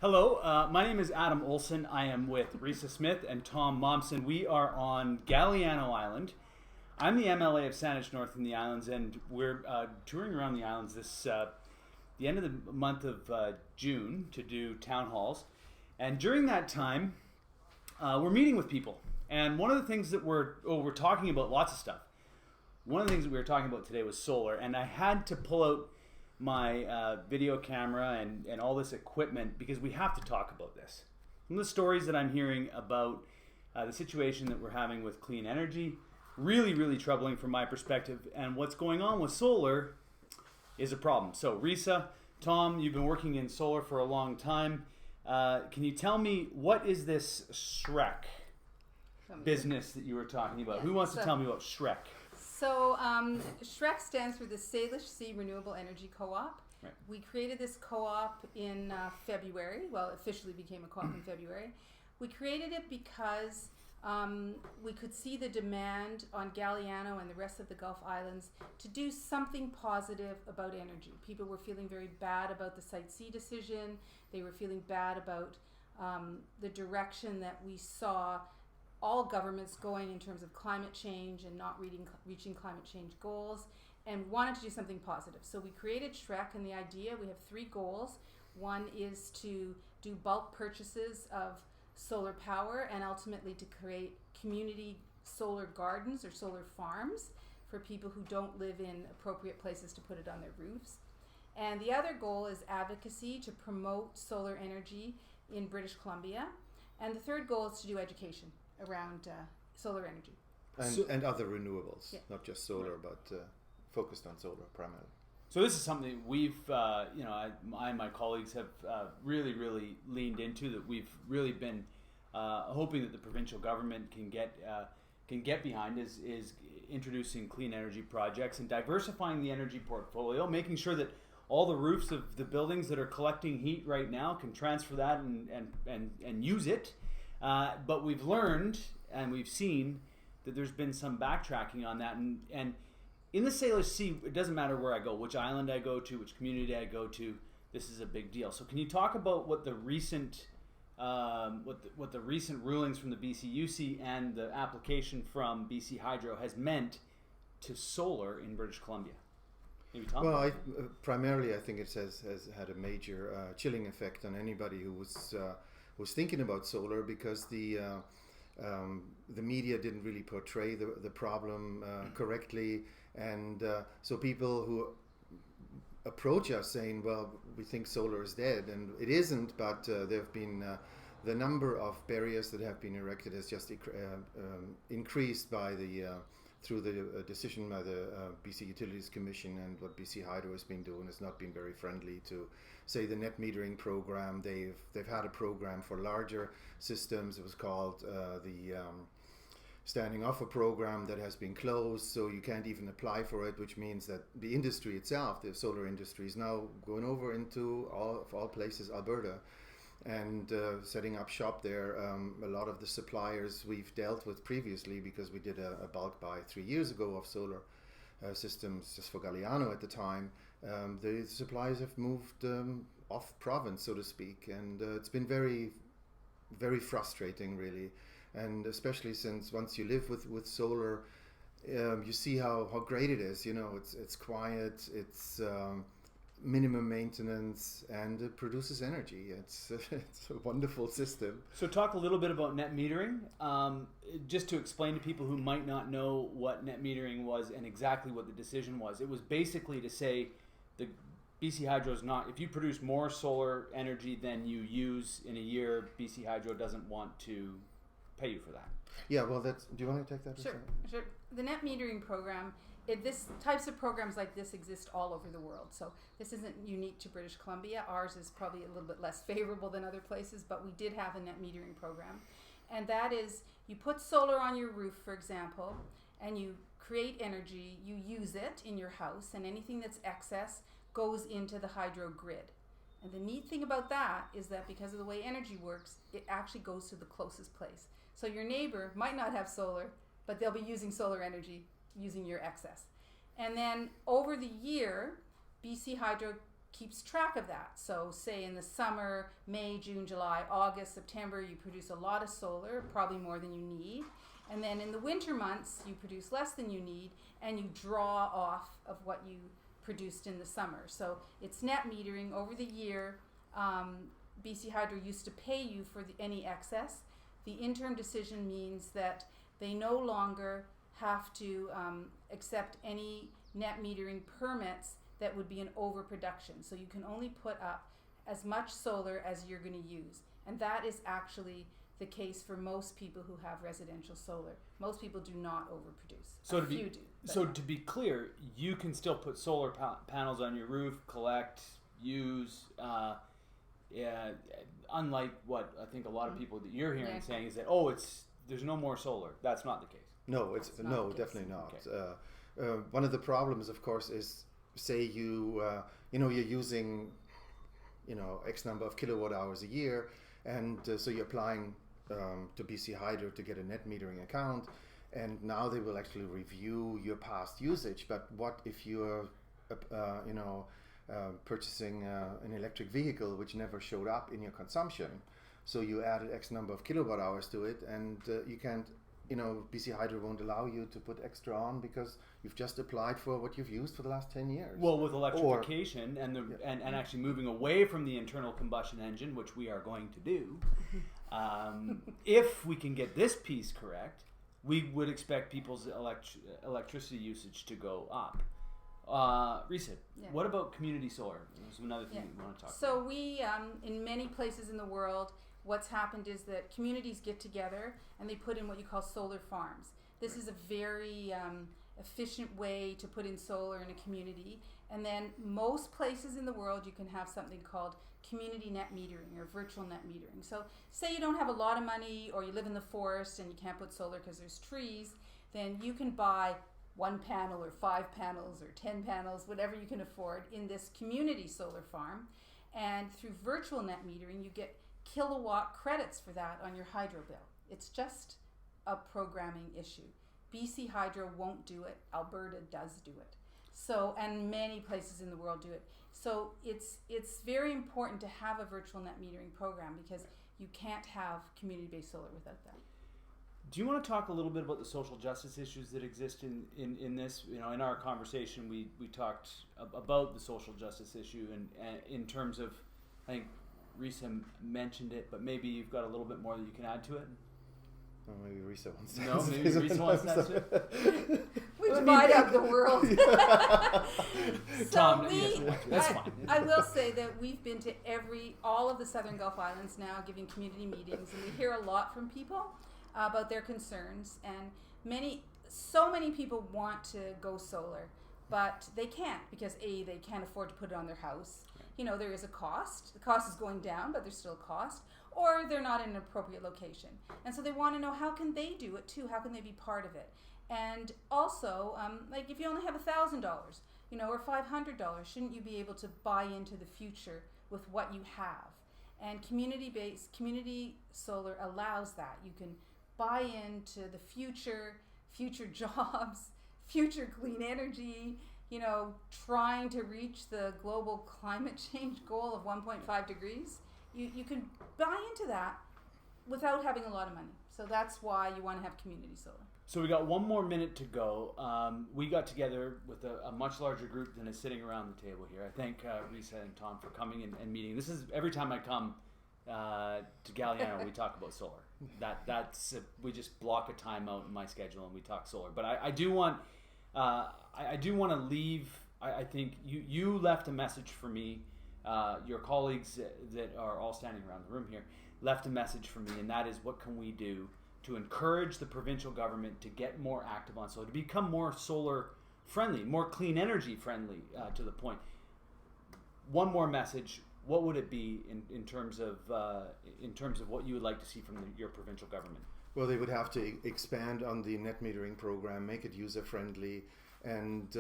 Hello, my name is Adam Olson. I am with Risa Smith and Tom Mommsen. We are on Galiano Island. I'm the MLA of Salish North in the islands, and we're touring around the islands the end of the month of June to do town halls. And during that time, we're meeting with people. And one of the things that we're talking about lots of stuff. One of the things that we were talking about today was solar, and I had to pull out my video camera and all this equipment because we have to talk about this. Some of the stories that I'm hearing about the situation that we're having with clean energy, really, really troubling from my perspective, and what's going on with solar is a problem. So Risa, Tom, you've been working in solar for a long time. Can you tell me, what is this SREC business that you were talking about? Who wants to tell me about SREC? So SREC stands for the Salish Sea Renewable Energy Co-op. Right. We created this co-op in February. Well, it officially became a co-op in February. We created it because we could see the demand on Galiano and the rest of the Gulf Islands to do something positive about energy. People were feeling very bad about the Site C decision. They were feeling bad about the direction that we saw all governments going in terms of climate change and not reaching climate change goals, and wanted to do something positive. So we created SREC, and the idea, we have 3 goals. One is to do bulk purchases of solar power and ultimately to create community solar gardens or solar farms for people who don't live in appropriate places to put it on their roofs. And the other goal is advocacy to promote solar energy in British Columbia. And the third goal is to do education around solar energy. And other renewables, not just solar, right, but focused on solar primarily. So this is something we've, I and my colleagues have really, really leaned into, that we've really been hoping that the provincial government can get behind, is introducing clean energy projects and diversifying the energy portfolio, making sure that all the roofs of the buildings that are collecting heat right now can transfer that and use it. But we've learned and we've seen that there's been some backtracking on that, and in the Salish Sea, it doesn't matter where I go, which island I go to, which community I go to, this is a big deal. So can you talk about what the recent what the recent rulings from the BCUC and the application from BC Hydro has meant to solar in British Columbia? Maybe Tom? Well, primarily I think it has had a major chilling effect on anybody who was thinking about solar, because the media didn't really portray the problem correctly, and so people who approach us saying, well, we think solar is dead, and it isn't, but there have been the number of barriers that have been erected has just increased by through the decision by the BC Utilities Commission, and what BC Hydro has been doing has not been very friendly to, say, the net metering program. They've had a program for larger systems. It was called the Standing Offer program, that has been closed, so you can't even apply for it, which means that the industry itself, the solar industry, is now going over into all places, Alberta, and setting up shop there. A lot of the suppliers we've dealt with previously, because we did a bulk buy 3 years ago of solar systems just for Galiano at the time. The suppliers have moved off province, so to speak, and it's been very, very frustrating, really. And especially since once you live with solar, you see how great it is. You know, it's quiet, it's minimum maintenance, and it produces energy. It's a wonderful system. So talk a little bit about net metering, just to explain to people who might not know what net metering was and exactly what the decision was. It was basically to say the BC Hydro is not, if you produce more solar energy than you use in a year, BC Hydro doesn't want to pay you for that. Yeah, well, do you want to take that? Sure. The net metering program, types of programs like this exist all over the world. So this isn't unique to British Columbia. Ours is probably a little bit less favorable than other places, but we did have a net metering program. And that is, you put solar on your roof, for example, and you create energy, you use it in your house, and anything that's excess goes into the hydro grid. And the neat thing about that is that because of the way energy works, it actually goes to the closest place. So your neighbor might not have solar, but they'll be using solar energy using your excess. And then over the year, BC Hydro keeps track of that. So say in the summer, May, June, July, August, September, you produce a lot of solar, probably more than you need. And then in the winter months, you produce less than you need, and you draw off of what you produced in the summer. So it's net metering over the year. BC Hydro used to pay you for any excess. The interim decision means that they no longer have to accept any net metering permits that would be an overproduction. So you can only put up as much solar as you're going to use. And that is actually the case for most people who have residential solar. Most people do not overproduce. So To be clear, you can still put solar panels on your roof, collect, use. Unlike what I think a lot of people that you're hearing saying is that there's no more solar. That's not the case. No, it's definitely not. Okay. One of the problems, of course, is say you're using X number of kilowatt hours a year, and so you're applying to BC Hydro to get a net metering account, and now they will actually review your past usage. But what if you're purchasing an electric vehicle which never showed up in your consumption? So you added X number of kilowatt hours to it, and you can't, BC Hydro won't allow you to put extra on because you've just applied for what you've used for the last 10 years. Well, with electrification and actually moving away from the internal combustion engine, which we are going to do, if we can get this piece correct, we would expect people's electricity usage to go up. Risa, what about community solar? This is another thing we want to talk about. So we, in many places in the world, what's happened is that communities get together and they put in what you call solar farms. This is a very efficient way to put in solar in a community. And then most places in the world you can have something called community net metering or virtual net metering. So say you don't have a lot of money, or you live in the forest and you can't put solar because there's trees, then you can buy 1 panel or 5 panels or 10 panels, whatever you can afford, in this community solar farm. And through virtual net metering, you get kilowatt credits for that on your hydro bill. It's just a programming issue. BC Hydro won't do it. Alberta does do it. So, and many places in the world do it. So it's very important to have a virtual net metering program because you can't have community-based solar without that. Do you want to talk a little bit about the social justice issues that exist in this? In our conversation, we talked about the social justice issue and in terms of, I think Risa mentioned it, but maybe you've got a little bit more that you can add to it. Well, maybe Risa wants to. No, maybe Risa wants to answer it. We divide up the world. Tom, that's fine. I will say that we've been to all of the Southern Gulf Islands now, giving community meetings, and we hear a lot from people about their concerns. And so many people want to go solar, but they can't because they can't afford to put it on their house. There is a cost. The cost is going down, but there's still a cost. Or they're not in an appropriate location. And so they want to know, how can they do it too? How can they be part of it? And also, like if you only have $1,000, or $500, shouldn't you be able to buy into the future with what you have? And community solar allows that. You can buy into the future jobs, future clean energy, trying to reach the global climate change goal of 1.5 degrees. You can buy into that without having a lot of money. So that's why you want to have community solar. So we got 1 more minute to go. We got together with a much larger group than is sitting around the table here. I thank Risa and Tom for coming and meeting. This is every time I come to Galiano, we talk about solar. We just block a time out in my schedule and we talk solar. But I do want to leave. I think you left a message for me. Your colleagues that are all standing around the room here left a message for me, and that is, what can we do to encourage the provincial government to get more active on solar, to become more solar friendly, more clean energy friendly, to the point. One more message. What would it be in terms of what you would like to see from your provincial government? Well, they would have to expand on the net metering program, make it user friendly, and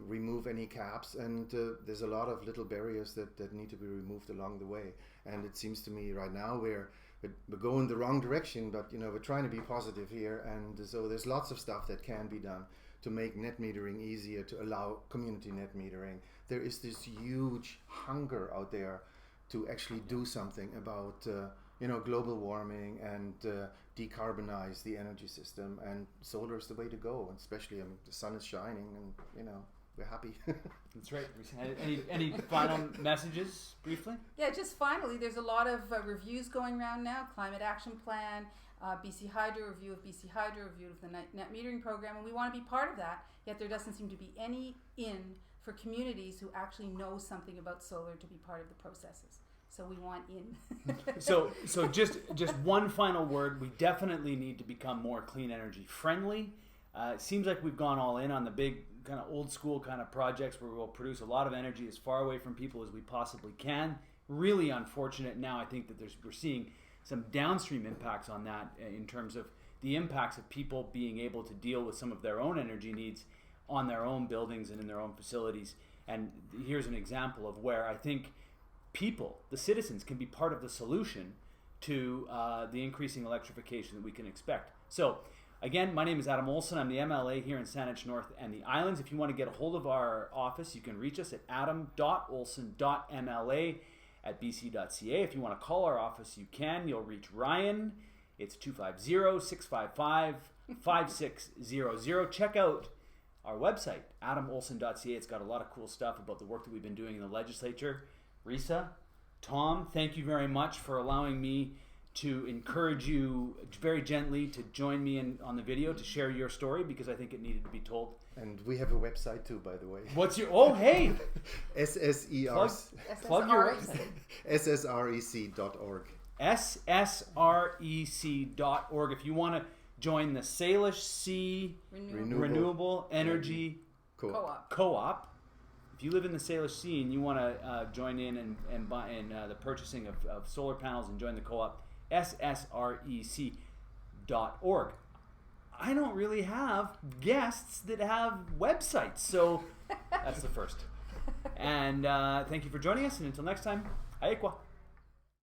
remove any caps. And there's a lot of little barriers that need to be removed along the way. And it seems to me right now we're going in the wrong direction, but we're trying to be positive here. And so there's lots of stuff that can be done to make net metering easier, to allow community net metering. There is this huge hunger out there to actually do something about global warming and decarbonize the energy system, and solar is the way to go. And especially, the sun is shining, and we're happy. That's right. Any final messages, briefly? Yeah, just finally, there's a lot of reviews going around now. Climate Action Plan, BC Hydro, review of BC Hydro, review of the net metering program, and we want to be part of that. Yet there doesn't seem to be any for communities who actually know something about solar to be part of the processes. So we want in. So just one final word. We definitely need to become more clean energy friendly. It seems like we've gone all in on the big kind of old school kind of projects where we'll produce a lot of energy as far away from people as we possibly can. Really unfortunate. Now I think that we're seeing some downstream impacts on that in terms of the impacts of people being able to deal with some of their own energy needs on their own buildings and in their own facilities. And here's an example of where I think people, the citizens, can be part of the solution to the increasing electrification that we can expect. So again, my name is Adam Olsen. I'm the MLA here in Salish North and the Islands. If you want to get a hold of our office, you can reach us at adam.olsen.mla@bc.ca. If you want to call our office, you can. You'll reach Ryan. It's 250-655-5600. Check out our website, adamolsen.ca. It's got a lot of cool stuff about the work that we've been doing in the legislature. Risa, Tom, thank you very much for allowing me to encourage you very gently to join me on the video to share your story, because I think it needed to be told. And we have a website too, by the way. What's your... Oh, hey! SSER. Plug your website. SSREC.org. SSREC.org. If you want to join the Salish Sea Renewable Energy Co-op. If you live in the Salish Sea and you want to join in and buy in the purchasing of solar panels and join the co-op, SSREC.org. I don't really have guests that have websites, so that's the first. And thank you for joining us, and until next time, Haekwa.